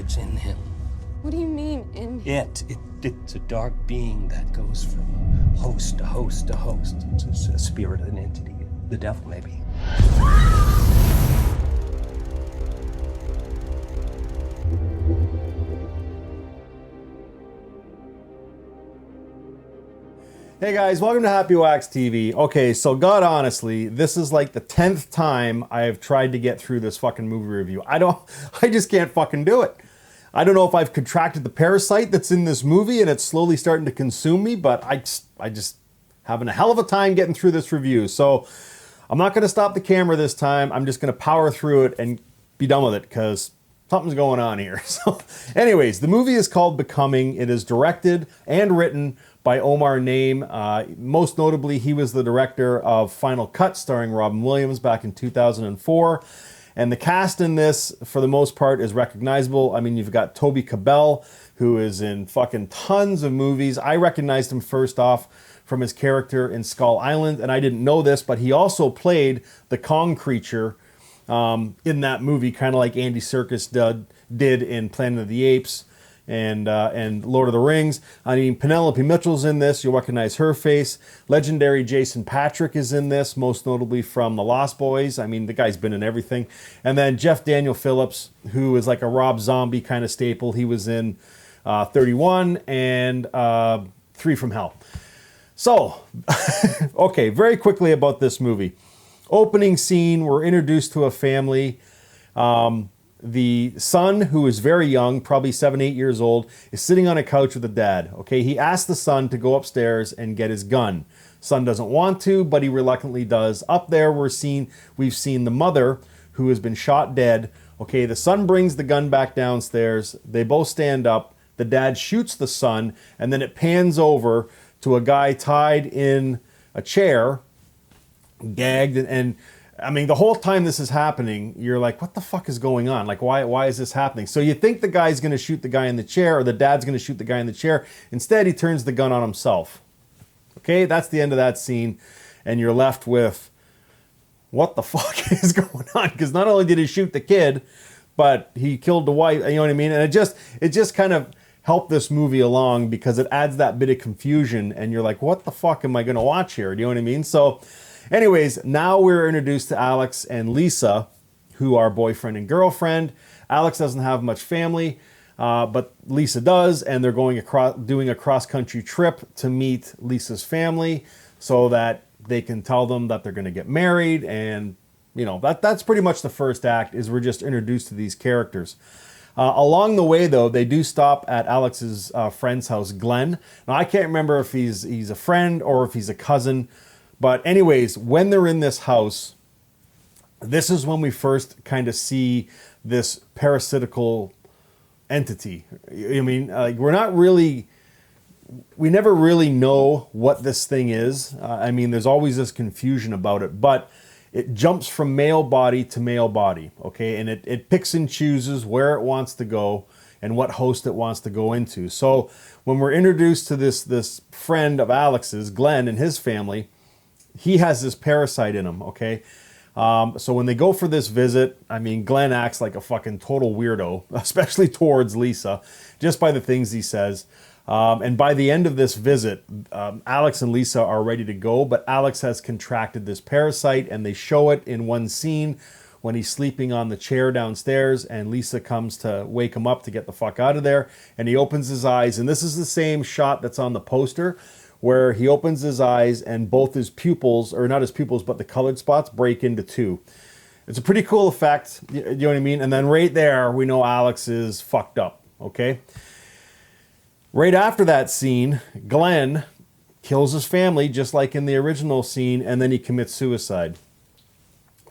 It's in him. What do you mean, in him? It's a dark being that goes from host to host to host. It's a spirit, an entity, the devil maybe. Hey guys, welcome to Happywax TV. Okay, so God honestly, this is like the 10th time I have tried to get through this fucking movie review. I just can't fucking do it. I don't know if I've contracted the parasite that's in this movie and it's slowly starting to consume me, but I just having a hell of a time getting through this review. So I'm not gonna stop the camera this time. I'm just gonna power through it and be done with it because something's going on here. So anyways, the movie is called Becoming. It is directed and written by Omar Naim. Most notably, he was the director of Final Cut, starring Robin Williams back in 2004. And the cast in this, for the most part, is recognizable. I mean, you've got Toby Cabell, who is in fucking tons of movies. I recognized him first off from his character in Skull Island, and I didn't know this, but he also played the Kong creature in that movie, kind of like Andy Serkis did in Planet of the Apes and Lord of the Rings. I mean, Penelope Mitchell's in this. You'll recognize her face. Legendary Jason Patric is in this, most notably from The Lost Boys. I mean, the guy's been in everything. And then Jeff Daniel Phillips, who is like a Rob Zombie kind of staple. He was in 31 and 3 from Hell. So, okay, very quickly about this movie. Opening scene, we're introduced to a family. The son, who is very young, probably 7, 8 years old, is sitting on a couch with a dad. Okay, he asks the son to go upstairs and get his gun. Son doesn't want to, but he reluctantly does. Up there, we've seen the mother, who has been shot dead. Okay, the son brings the gun back downstairs. They both stand up. The dad shoots the son, and then it pans over to a guy tied in a chair, gagged, and I mean, the whole time this is happening, you're like, what the fuck is going on? Like, why is this happening? So you think the guy's going to shoot the guy in the chair, or the dad's going to shoot the guy in the chair. Instead, he turns the gun on himself. Okay, that's the end of that scene. And you're left with, what the fuck is going on? Because not only did he shoot the kid, but he killed the wife, you know what I mean? And it just kind of helped this movie along because it adds that bit of confusion. And you're like, what the fuck am I going to watch here? Do you know what I mean? So anyways, now we're introduced to Alex and Lisa, who are boyfriend and girlfriend. Alex doesn't have much family, but Lisa does, and they're doing a cross-country trip to meet Lisa's family so that they can tell them that they're going to get married. And, you know, that's pretty much the first act, is we're just introduced to these characters. Along the way, though, they do stop at Alex's friend's house, Glen. Now, I can't remember if he's a friend or if he's a cousin. But anyways, when they're in this house, this is when we first kind of see this parasitical entity. I mean, we never really know what this thing is. I mean, there's always this confusion about it, but it jumps from male body to male body, okay? And it picks and chooses where it wants to go and what host it wants to go into. So when we're introduced to this friend of Alex's, Glen, and his family, he has this parasite in him, okay? So when they go for this visit, I mean, Glen acts like a fucking total weirdo, especially towards Lisa, just by the things he says. And by the end of this visit, Alex and Lisa are ready to go, but Alex has contracted this parasite, and they show it in one scene when he's sleeping on the chair downstairs, and Lisa comes to wake him up to get the fuck out of there, and he opens his eyes, and this is the same shot that's on the poster, where he opens his eyes and both his pupils, or not his pupils, but the colored spots break into two. It's a pretty cool effect, you know what I mean? And then right there, we know Alex is fucked up, okay? Right after that scene, Glen kills his family, just like in the original scene, and then he commits suicide.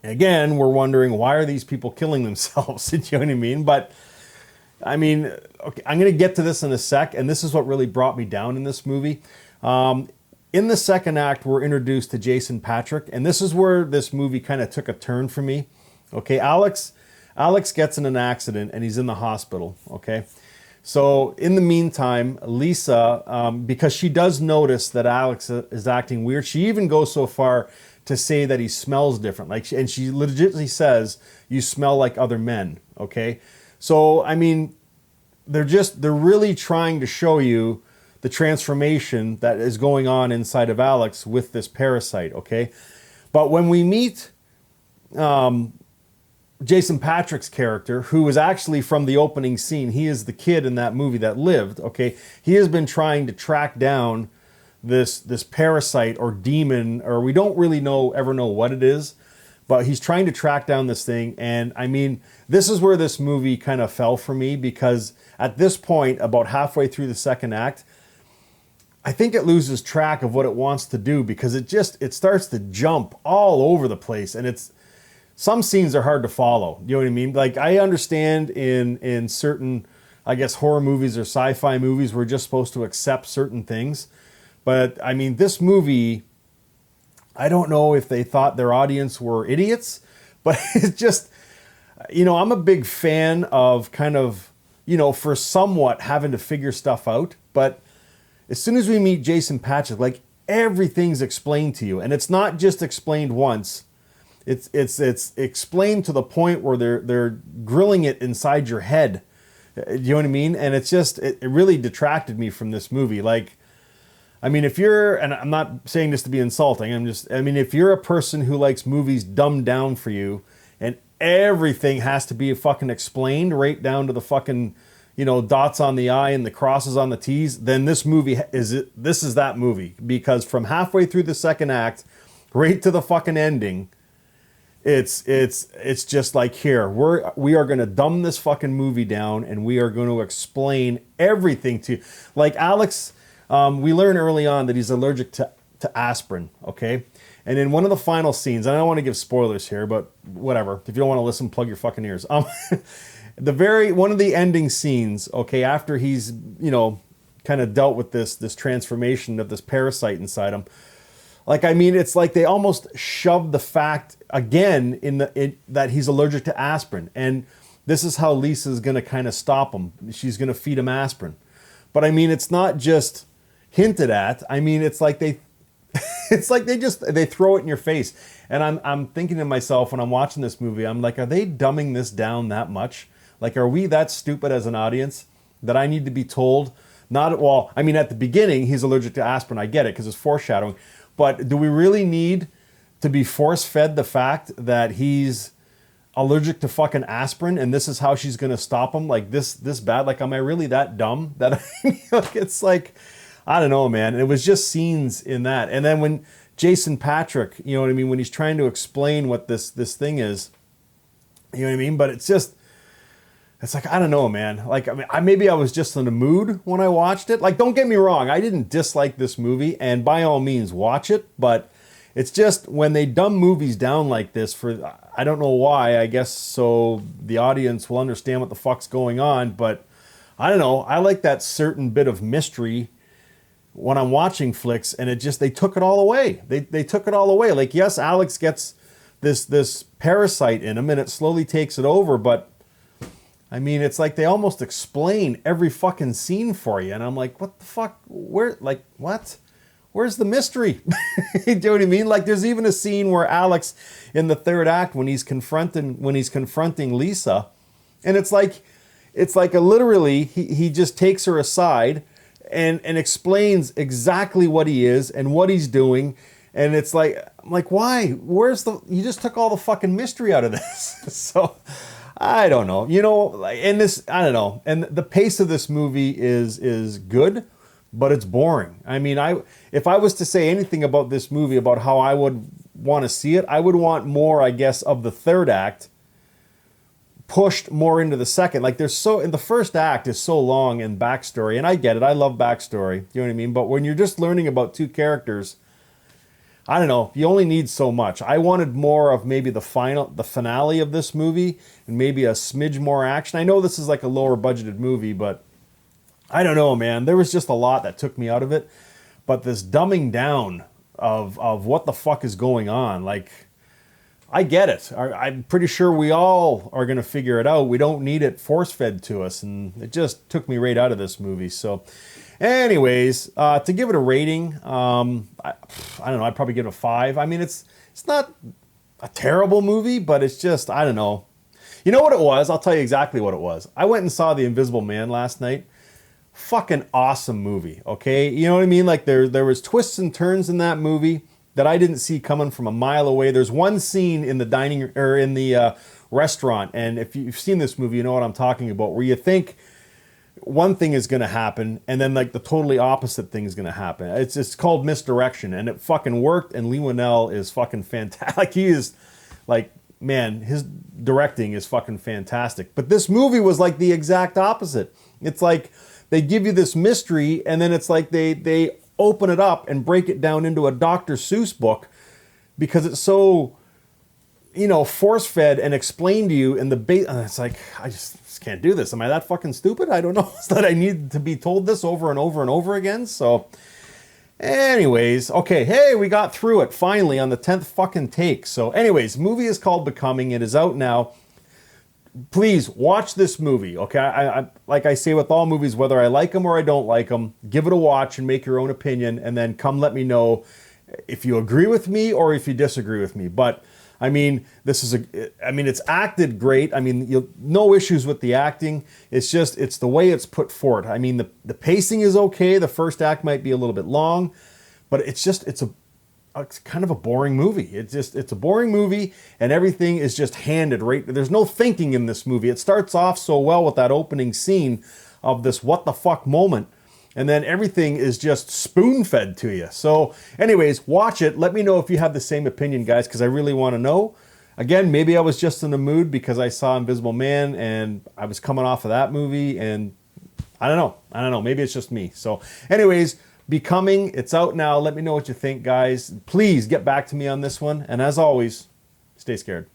Again, we're wondering, why are these people killing themselves? You know what I mean? But, I mean, okay, I'm going to get to this in a sec, and this is what really brought me down in this movie. In the second act, we're introduced to Jason Patric, and this is where this movie kind of took a turn for me. Okay, Alex gets in an accident, and he's in the hospital, okay? So in the meantime, Lisa, because she does notice that Alex is acting weird, she even goes so far to say that he smells different. And she legitimately says, "You smell like other men," okay? So, I mean, they're really trying to show you the transformation that is going on inside of Alex with this parasite, okay? But when we meet Jason Patric's character, who is actually from the opening scene, he is the kid in that movie that lived, okay? He has been trying to track down this parasite or demon, or we don't really ever know what it is, but he's trying to track down this thing. And I mean, this is where this movie kind of fell for me, because at this point, about halfway through the second act, I think it loses track of what it wants to do, because it starts to jump all over the place, and some scenes are hard to follow. You know what I mean? Like, I understand in certain, I guess, horror movies or sci-fi movies, we're just supposed to accept certain things. But I mean, this movie, I don't know if they thought their audience were idiots, but it's just, I'm a big fan of kind of, for somewhat having to figure stuff out. But as soon as we meet Jason Patric, like, everything's explained to you, and it's not just explained once. It's explained to the point where they're grilling it inside your head. You know what I mean? And it's just, it really detracted me from this movie. Like, I mean, and I'm not saying this to be insulting, if you're a person who likes movies dumbed down for you, and everything has to be fucking explained right down to the fucking, dots on the I and the crosses on the T's, then this movie this is that movie. Because from halfway through the second act, right to the fucking ending, it's just like, here, we are going to dumb this fucking movie down, and we are going to explain everything to you. Like, Alex, we learn early on that he's allergic to aspirin, okay? And in one of the final scenes, and I don't want to give spoilers here, but whatever. If you don't want to listen, plug your fucking ears. One of the ending scenes, okay, after he's, kind of dealt with this transformation of this parasite inside him, like, I mean, it's like they almost shoved the fact again that he's allergic to aspirin. And this is how Lisa's going to kind of stop him. She's going to feed him aspirin. But I mean, it's not just hinted at. I mean, it's like they throw it in your face. And I'm thinking to myself when I'm watching this movie, I'm like, are they dumbing this down that much? Like, are we that stupid as an audience that I need to be told? At the beginning, he's allergic to aspirin. I get it, because it's foreshadowing. But do we really need to be force-fed the fact that he's allergic to fucking aspirin, and this is how she's going to stop him? Like, this bad? Like, am I really that dumb? It's like, I don't know, man. It was just scenes in that. And then when Jason Patric, you know what I mean, when he's trying to explain what this thing is, you know what I mean? But it's like, I don't know, man. Like, I mean, maybe I was just in a mood when I watched it. Like, don't get me wrong, I didn't dislike this movie, and by all means, watch it. But it's just when they dumb movies down like this for, I don't know why, I guess so the audience will understand what the fuck's going on. But I don't know, I like that certain bit of mystery when I'm watching flicks, and they took it all away. They took it all away. Like, yes, Alex gets this parasite in him, and it slowly takes it over, but I mean, it's like they almost explain every fucking scene for you. And I'm like, what the fuck? What? Where's the mystery? You know what I mean? Like, there's even a scene where Alex, in the third act, when he's confronting Lisa, and it's like literally, he just takes her aside and explains exactly what he is and what he's doing. And it's like, I'm like, why? You just took all the fucking mystery out of this. So, I don't know. I don't know. And the pace of this movie is good, but it's boring. I mean, if I was to say anything about this movie, about how I would want to see it, I would want more, I guess, of the third act pushed more into the second. Like, in the first act is so long in backstory, and I get it. I love backstory. You know what I mean? But when you're just learning about two characters, I don't know, you only need so much. I wanted more of maybe the finale of this movie, and maybe a smidge more action. I know this is like a lower budgeted movie, but I don't know, man. There was just a lot that took me out of it. But this dumbing down of what the fuck is going on, like, I get it. I'm pretty sure we all are going to figure it out. We don't need it force-fed to us, and it just took me right out of this movie. So, anyways, to give it a rating, I don't know, I'd probably give it a 5. I mean, it's not a terrible movie, but it's just, I don't know. You know what it was? I'll tell you exactly what it was. I went and saw The Invisible Man last night. Fucking awesome movie, okay? You know what I mean? Like there was twists and turns in that movie that I didn't see coming from a mile away. There's one scene in the dining or in the restaurant, and if you've seen this movie, you know what I'm talking about, where you think one thing is going to happen, and then like the totally opposite thing is going to happen. It's called misdirection, and it fucking worked. And Lee Winnell is fucking fantastic. Like, he is like, man, his directing is fucking fantastic. But this movie was like the exact opposite. It's like they give you this mystery, and then it's like they open it up and break it down into a Dr. Seuss book because it's so, you know, force-fed and explained to you in the base. It's like, I just can't do this. Am I that fucking stupid? I don't know. It's that I need to be told this over and over and over again. So anyways, okay. Hey, we got through it finally on the 10th fucking take. So anyways, movie is called Becoming. It is out now. Please watch this movie, okay? I like I say with all movies, whether I like them or I don't like them, give it a watch and make your own opinion, and then come let me know if you agree with me or if you disagree with me. But I mean, it's acted great. I mean, no issues with the acting. It's just, it's the way it's put forward. I mean, the pacing is okay. The first act might be a little bit long, but it's kind of a boring movie. It's a boring movie, and everything is just handed right. There's no thinking in this movie. It starts off so well with that opening scene of this what the fuck moment, and then everything is just spoon-fed to you. So anyways, watch it. Let me know if you have the same opinion, guys, because I really want to know. Again, maybe I was just in the mood because I saw Invisible Man and I was coming off of that movie, and I don't know. Maybe it's just me. So anyways, Becoming, it's out now. Let me know what you think, guys. Please get back to me on this one. And as always, stay scared.